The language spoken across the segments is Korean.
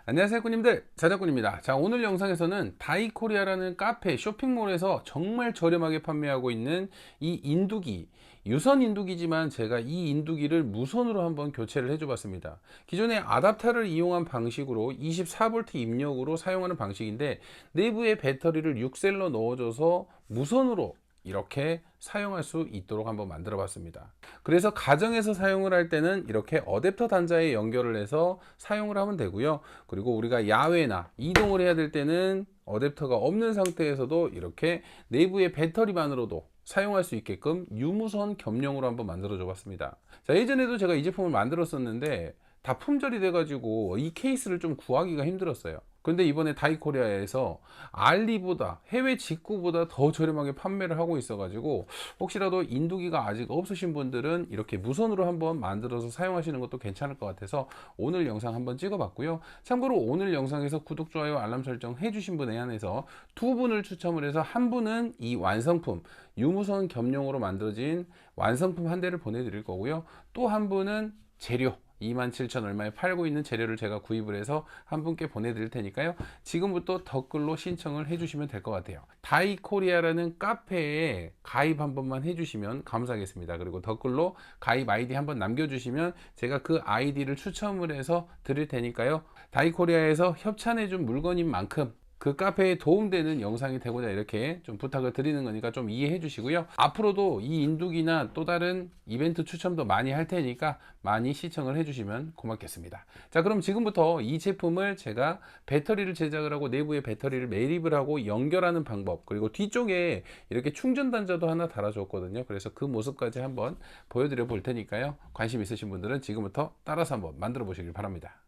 안녕하세요 꾸님들, 자작꾼입니다. 자, 오늘 영상에서는 다이코리아라는 카페 쇼핑몰에서 정말 저렴하게 판매하고 있는 이 인두기, 유선 인두기지만 제가 이 인두기를 무선으로 한번 교체를 해줘 봤습니다. 기존에 아답터를 이용한 방식으로 24V 입력으로 사용하는 방식인데, 내부에 배터리를 6셀로 넣어줘서 무선으로 이렇게 사용할 수 있도록 한번 만들어 봤습니다. 그래서 가정에서 사용을 할 때는 이렇게 어댑터 단자에 연결을 해서 사용을 하면 되고요. 그리고 우리가 야외나 이동을 해야 될 때는 어댑터가 없는 상태에서도 이렇게 내부의 배터리만으로도 사용할 수 있게끔 유무선 겸용으로 한번 만들어 줘 봤습니다. 자, 예전에도 제가 이 제품을 만들었었는데 다 품절이 돼가지고 이 케이스를 좀 구하기가 힘들었어요. 근데 이번에 다이코리아에서 알리보다 해외 직구보다 더 저렴하게 판매를 하고 있어가지고, 혹시라도 인두기가 아직 없으신 분들은 이렇게 무선으로 한번 만들어서 사용하시는 것도 괜찮을 것 같아서 오늘 영상 한번 찍어봤고요. 참고로 오늘 영상에서 구독, 좋아요, 알람 설정 해주신 분에 한해서 두 분을 추첨을 해서 한 분은 이 완성품 유무선 겸용으로 만들어진 완성품 한 대를 보내드릴 거고요. 또 한 분은 재료 27,000 얼마에 팔고 있는 재료를 제가 구입을 해서 한 분께 보내드릴 테니까요. 지금부터 댓글로 신청을 해주시면 될 것 같아요. 다이코리아라는 카페에 가입 한 번만 해주시면 감사하겠습니다. 그리고 댓글로 가입 아이디 한번 남겨주시면 제가 그 아이디를 추첨을 해서 드릴 테니까요. 다이코리아에서 협찬해준 물건인 만큼 그 카페에 도움되는 영상이 되고자 이렇게 좀 부탁을 드리는 거니까 좀 이해해 주시고요. 앞으로도 이 인두기나 또 다른 이벤트 추첨도 많이 할 테니까 많이 시청을 해 주시면 고맙겠습니다. 자, 그럼 지금부터 이 제품을 제가 배터리를 제작을 하고 내부에 배터리를 매립을 하고 연결하는 방법, 그리고 뒤쪽에 이렇게 충전 단자도 하나 달아줬거든요. 그래서 그 모습까지 한번 보여드려 볼 테니까요. 관심 있으신 분들은 지금부터 따라서 한번 만들어 보시길 바랍니다.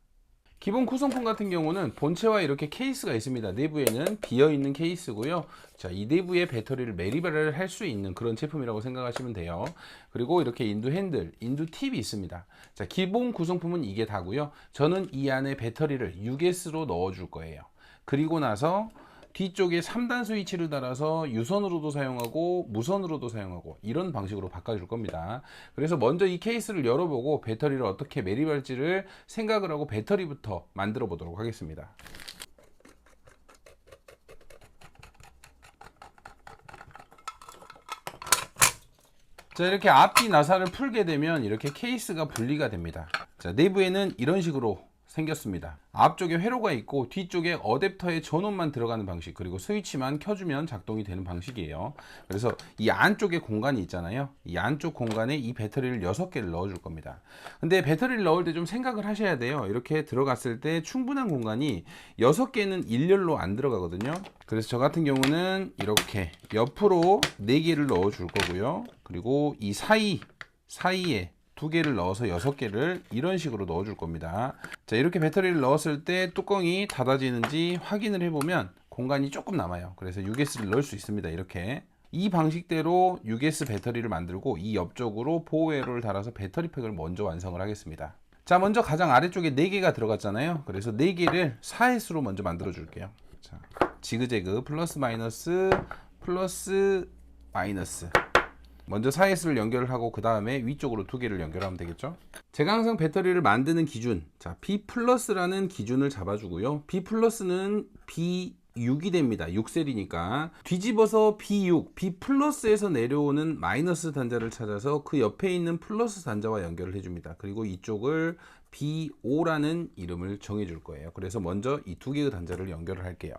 기본 구성품 같은 경우는 본체와 이렇게 케이스가 있습니다. 내부에는 비어있는 케이스고요. 자, 이 내부에 배터리를 매립을 할 수 있는 그런 제품이라고 생각하시면 돼요. 그리고 이렇게 인두 핸들, 인두 팁이 있습니다. 자, 기본 구성품은 이게 다고요. 저는 이 안에 배터리를 US로 넣어 줄 거예요. 그리고 나서 뒤쪽에 3단 스위치를 달아서 유선으로도 사용하고 무선으로도 사용하고 이런 방식으로 바꿔줄 겁니다. 그래서 먼저 이 케이스를 열어보고 배터리를 어떻게 매립할지를 생각을 하고 배터리부터 만들어 보도록 하겠습니다. 자, 이렇게 앞뒤 나사를 풀게 되면 이렇게 케이스가 분리가 됩니다. 자, 내부에는 이런 식으로 생겼습니다. 앞쪽에 회로가 있고 뒤쪽에 어댑터에 전원만 들어가는 방식, 그리고 스위치만 켜주면 작동이 되는 방식이에요. 그래서 이 안쪽에 공간이 있잖아요. 이 안쪽 공간에 이 배터리를 6개를 넣어 줄 겁니다. 근데 배터리를 넣을 때 좀 생각을 하셔야 돼요. 이렇게 들어갔을 때 충분한 공간이 6개는 일렬로 안 들어가거든요. 그래서 저 같은 경우는 이렇게 옆으로 4개를 넣어 줄 거고요. 그리고 이 사이에 2개를 넣어서 6개를 이런 식으로 넣어 줄 겁니다. 자, 이렇게 배터리를 넣었을 때 뚜껑이 닫아지는지 확인을 해보면 공간이 조금 남아요. 그래서 US를 넣을 수 있습니다. 이렇게 이 방식대로 US 배터리를 만들고 이 옆쪽으로 보호 회로를 달아서 배터리 팩을 먼저 완성을 하겠습니다. 자, 먼저 가장 아래쪽에 4개가 들어갔잖아요. 그래서 4개를 4횟수로 먼저 만들어 줄게요. 자, 지그재그 플러스 마이너스 플러스 마이너스, 먼저 4S를 연결을 하고 그 다음에 위쪽으로 2개를 연결하면 되겠죠. 제가 항상 배터리를 만드는 기준, 자, B 플러스라는 기준을 잡아주고요. B 플러스는 B6이 됩니다. 6셀이니까 뒤집어서 B6, B 플러스에서 내려오는 마이너스 단자를 찾아서 그 옆에 있는 플러스 단자와 연결을 해줍니다. 그리고 이쪽을 B5라는 이름을 정해줄 거예요. 그래서 먼저 이 2개의 단자를 연결을 할게요.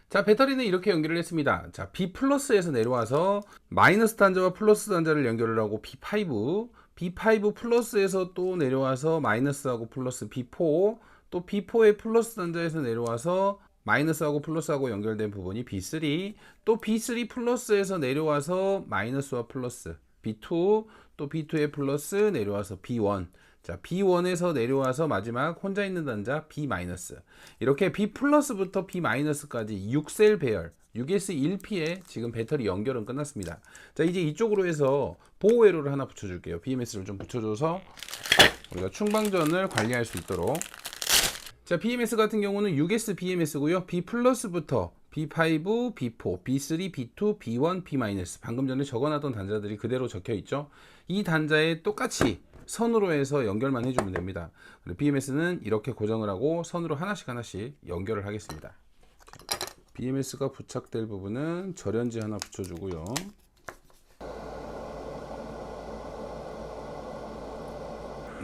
자, 배터리는 이렇게 연결을 했습니다. 자, B 플러스에서 내려와서 마이너스 단자와 플러스 단자를 연결을 하고 B5, B5 플러스에서 또 내려와서 마이너스하고 플러스 B4, 또 B4의 플러스 단자에서 내려와서 마이너스하고 플러스하고 연결된 부분이 B3, 또 B3 플러스에서 내려와서 마이너스와 플러스 B2, 또 B2의 플러스 내려와서 B1. 자, B1에서 내려와서 마지막 혼자 있는 단자 B-. 이렇게 B 플러스부터 B 마이너스까지 6셀 배열 6S1P에 지금 배터리 연결은 끝났습니다. 자, 이제 이쪽으로 해서 보호 회로를 하나 붙여줄게요. BMS를 좀 붙여줘서 우리가 충방전을 관리할 수 있도록. 자, BMS 같은 경우는 6S BMS고요. B 플러스부터 B5, B4, B3, B2, B1, B-. 방금 전에 적어놨던 단자들이 그대로 적혀 있죠. 이 단자에 똑같이 선으로 해서 연결만 해주면 됩니다. BMS는 이렇게 고정을 하고 선으로 하나씩 연결을 하겠습니다. BMS가 부착될 부분은 절연지 하나 붙여주고요.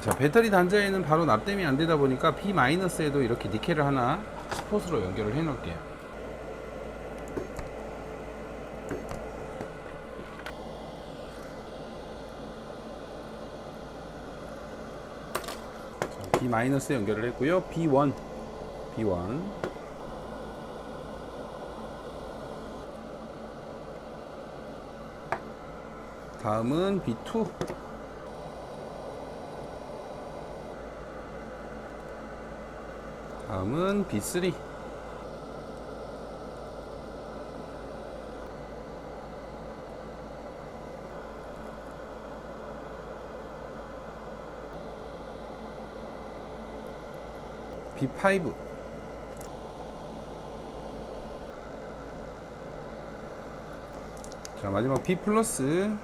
자, 배터리 단자에는 바로 납땜이 안 되다 보니까 B-에도 이렇게 니켈을 하나 스폿으로 연결을 해 놓을게요. B-에 연결을 했고요. B1 다음은 B2, 다음은 B3, B5, 자, 마지막 B 플러스.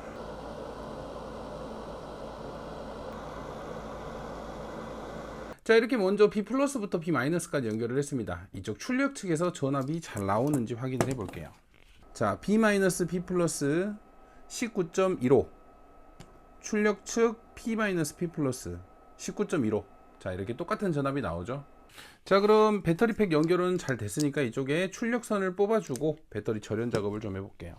자, 이렇게 먼저 B 플러스부터 B 마이너스까지 연결을 했습니다. 이쪽 출력 측에서 전압이 잘 나오는지 확인을 해 볼게요. 자, B 마이너스 B 플러스 19.15, 출력 측 P 마이너스 P 플러스 19.15. 자, 이렇게 똑같은 전압이 나오죠. 자, 그럼 배터리팩 연결은 잘 됐으니까 이쪽에 출력선을 뽑아주고 배터리 절연 작업을 좀 해볼게요.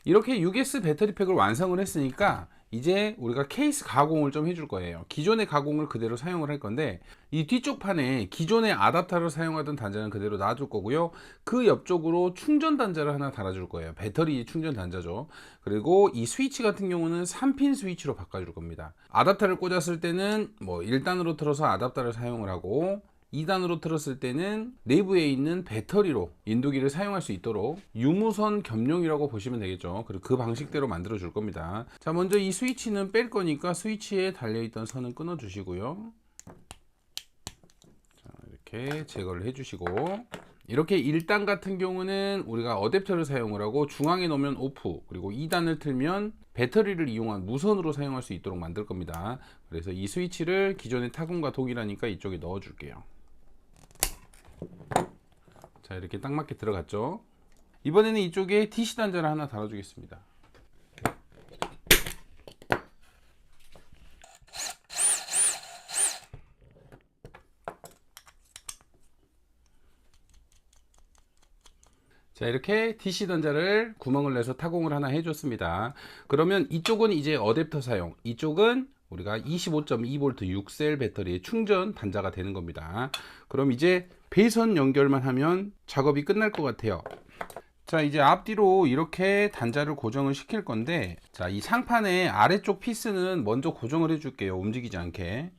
이렇게 6S 배터리팩을 완성을 했으니까 이제 우리가 케이스 가공을 좀 해줄 거예요. 기존의 가공을 그대로 사용을 할 건데 이 뒤쪽 판에 기존의 아답터를 사용하던 단자는 그대로 놔둘 거고요. 그 옆쪽으로 충전 단자를 하나 달아줄 거예요. 배터리 충전 단자죠. 그리고 이 스위치 같은 경우는 3핀 스위치로 바꿔줄 겁니다. 아답터를 꽂았을 때는 뭐 1단으로 틀어서 아답터를 사용을 하고 2단으로 틀었을 때는 내부에 있는 배터리로 인두기를 사용할 수 있도록 유무선 겸용이라고 보시면 되겠죠. 그리고 그 방식대로 만들어 줄 겁니다. 자, 먼저 이 스위치는 뺄 거니까 스위치에 달려있던 선은 끊어 주시고요. 자, 이렇게 제거를 해 주시고, 이렇게 1단 같은 경우는 우리가 어댑터를 사용을 하고 중앙에 놓으면 오프, 그리고 2단을 틀면 배터리를 이용한 무선으로 사용할 수 있도록 만들 겁니다. 그래서 이 스위치를 기존의 타군과 동일하니까 이쪽에 넣어 줄게요. 자, 이렇게 딱 맞게 들어갔죠. 이번에는 이쪽에 DC 단자를 하나 달아 주겠습니다. 자, 이렇게 DC 단자를 구멍을 내서 타공을 하나 해줬습니다. 그러면 이쪽은 이제 어댑터 사용, 이쪽은 우리가 25.2V 6셀 배터리의 충전 단자가 되는 겁니다. 그럼 이제 배선 연결만 하면 작업이 끝날 것 같아요. 자, 이제 앞뒤로 이렇게 단자를 고정을 시킬 건데, 자, 이 상판의 아래쪽 피스는 먼저 고정을 해 줄게요. 움직이지 않게.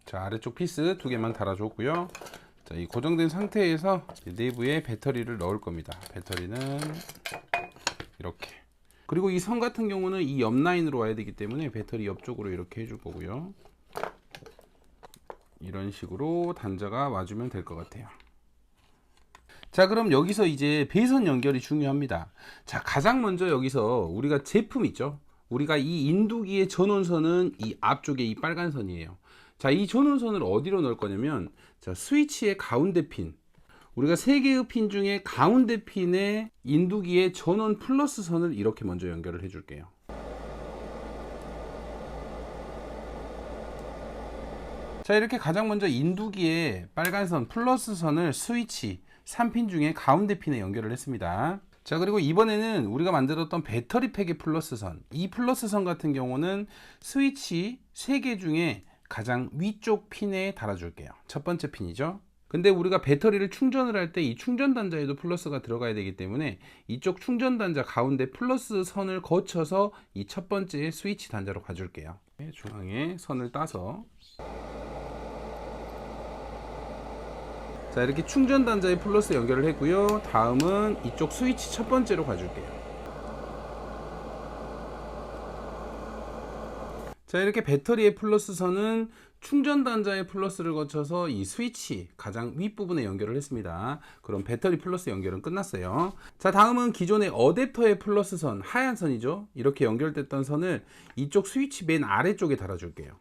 자, 아래쪽 피스 2개만 달아줬고요. 자, 이 고정된 상태에서 내부에 배터리를 넣을 겁니다. 배터리는 이렇게. 그리고 이 선 같은 경우는 이 옆 라인으로 와야 되기 때문에 배터리 옆쪽으로 이렇게 해줄 거고요. 이런 식으로 단자가 와주면 될 것 같아요. 자, 그럼 여기서 이제 배선 연결이 중요합니다. 자, 가장 먼저 여기서 우리가 제품 있죠. 우리가 이 인두기의 전원선은 이 앞쪽에 이 빨간 선이에요. 자, 이 전원선을 어디로 넣을 거냐면, 자, 스위치의 가운데 핀, 우리가 3개의 핀 중에 가운데 핀에 인두기의 전원 플러스 선을 이렇게 먼저 연결을 해 줄게요. 자, 이렇게 가장 먼저 인두기의 빨간 선 플러스 선을 스위치 3핀 중에 가운데 핀에 연결을 했습니다. 자, 그리고 이번에는 우리가 만들었던 배터리 팩의 플러스 선, 이 플러스 선 같은 경우는 스위치 3개 중에 가장 위쪽 핀에 달아줄게요. 첫 번째 핀이죠. 근데 우리가 배터리를 충전을 할 때 이 충전 단자에도 플러스가 들어가야 되기 때문에 이쪽 충전 단자 가운데 플러스 선을 거쳐서 이 첫 번째 스위치 단자로 가줄게요. 중앙에 선을 따서, 자, 이렇게 충전 단자에 플러스 연결을 했고요. 다음은 이쪽 스위치 첫 번째로 가줄게요. 자, 이렇게 배터리의 플러스 선은 충전 단자의 플러스를 거쳐서 이 스위치 가장 윗부분에 연결을 했습니다. 그럼 배터리 플러스 연결은 끝났어요. 자, 다음은 기존의 어댑터의 플러스 선, 하얀 선이죠. 이렇게 연결됐던 선을 이쪽 스위치 맨 아래쪽에 달아줄게요.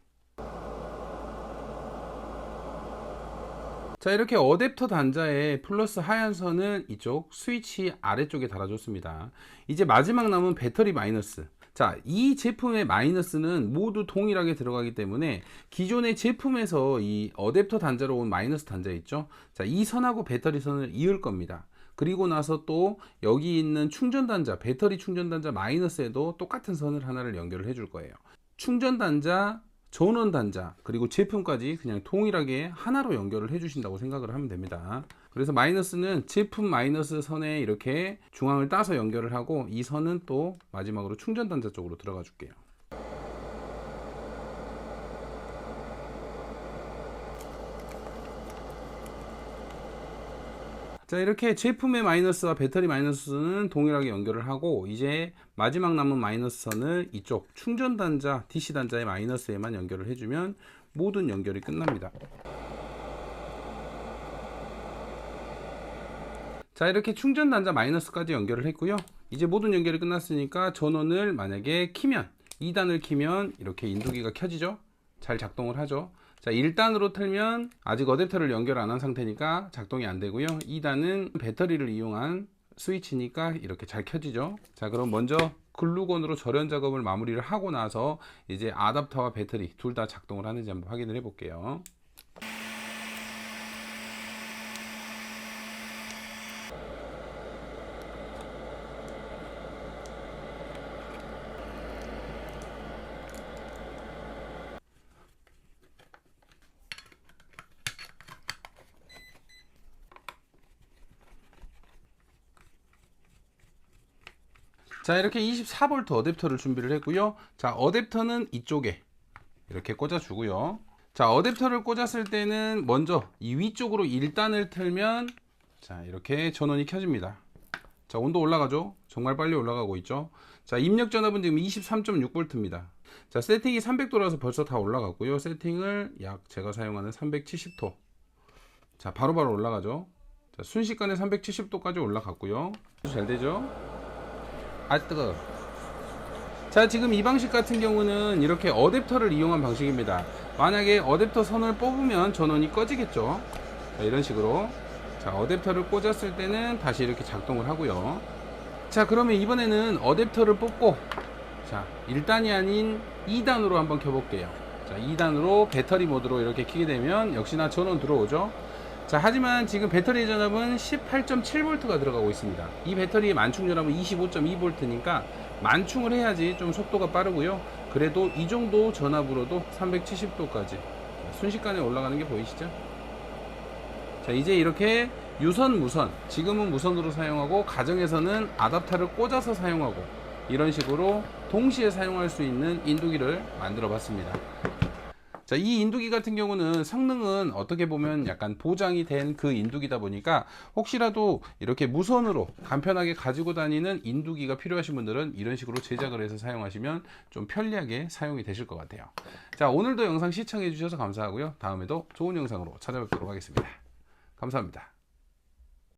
자, 이렇게 어댑터 단자에 플러스 하얀 선을 이쪽 스위치 아래쪽에 달아줬습니다. 이제 마지막 남은 배터리 마이너스. 자, 이 제품의 마이너스는 모두 동일하게 들어가기 때문에 기존의 제품에서 이 어댑터 단자로 온 마이너스 단자 있죠. 자, 이 선하고 배터리 선을 이을 겁니다. 그리고 나서 또 여기 있는 충전 단자, 배터리 충전 단자 마이너스에도 똑같은 선을 하나를 연결을 해줄 거예요. 충전 단자, 전원 단자, 그리고 제품까지 그냥 동일하게 하나로 연결을 해 주신다고 생각을 하면 됩니다. 그래서 마이너스는 제품 마이너스 선에 이렇게 중앙을 따서 연결을 하고, 이 선은 또 마지막으로 충전 단자 쪽으로 들어가 줄게요. 자, 이렇게 제품의 마이너스와 배터리 마이너스는 동일하게 연결을 하고, 이제 마지막 남은 마이너스 선을 이쪽 충전 단자, DC 단자의 마이너스에만 연결을 해주면 모든 연결이 끝납니다. 자, 이렇게 충전 단자 마이너스까지 연결을 했고요. 이제 모든 연결이 끝났으니까 전원을 만약에 키면, 2단을 키면 이렇게 인두기가 켜지죠. 잘 작동을 하죠. 자, 1단으로 틀면 아직 어댑터를 연결 안 한 상태니까 작동이 안 되고요. 2단은 배터리를 이용한 스위치니까 이렇게 잘 켜지죠. 자, 그럼 먼저 글루건으로 절연 작업을 마무리를 하고 나서 이제 아답터와 배터리 둘 다 작동을 하는지 한번 확인을 해 볼게요. 자, 이렇게 24V 어댑터를 준비를 했고요. 자, 어댑터는 이쪽에 이렇게 꽂아 주고요. 자, 어댑터를 꽂았을 때는 먼저 이 위쪽으로 1단을 틀면, 자, 이렇게 전원이 켜집니다. 자, 온도 올라가죠. 정말 빨리 올라가고 있죠. 자, 입력 전압은 지금 23.6V입니다. 자, 세팅이 300도라서 벌써 다 올라갔고요. 세팅을 약 제가 사용하는 370도. 자, 바로바로 올라가죠. 자, 순식간에 370도까지 올라갔고요. 잘 되죠? 아, 뜨거. 자, 지금 이 방식 같은 경우는 이렇게 어댑터를 이용한 방식입니다. 만약에 어댑터 선을 뽑으면 전원이 꺼지겠죠. 자, 이런 식으로. 자, 어댑터를 꽂았을 때는 다시 이렇게 작동을 하고요. 자, 그러면 이번에는 어댑터를 뽑고, 자, 1단이 아닌 2단으로 한번 켜볼게요. 자, 2단으로 배터리 모드로 이렇게 켜게 되면 역시나 전원 들어오죠. 자, 하지만 지금 배터리 전압은 18.7V가 들어가고 있습니다. 이 배터리의 만충 전압은 25.2V니까 만충을 해야지 좀 속도가 빠르고요. 그래도 이 정도 전압으로도 370도까지 순식간에 올라가는 게 보이시죠? 자, 이제 이렇게 유선, 무선, 지금은 무선으로 사용하고 가정에서는 아답터를 꽂아서 사용하고 이런 식으로 동시에 사용할 수 있는 인두기를 만들어 봤습니다. 자, 이 인두기 같은 경우는 성능은 어떻게 보면 약간 보장이 된 그 인두기다 보니까 혹시라도 이렇게 무선으로 간편하게 가지고 다니는 인두기가 필요하신 분들은 이런 식으로 제작을 해서 사용하시면 좀 편리하게 사용이 되실 것 같아요. 자, 오늘도 영상 시청해 주셔서 감사하고요. 다음에도 좋은 영상으로 찾아뵙도록 하겠습니다. 감사합니다.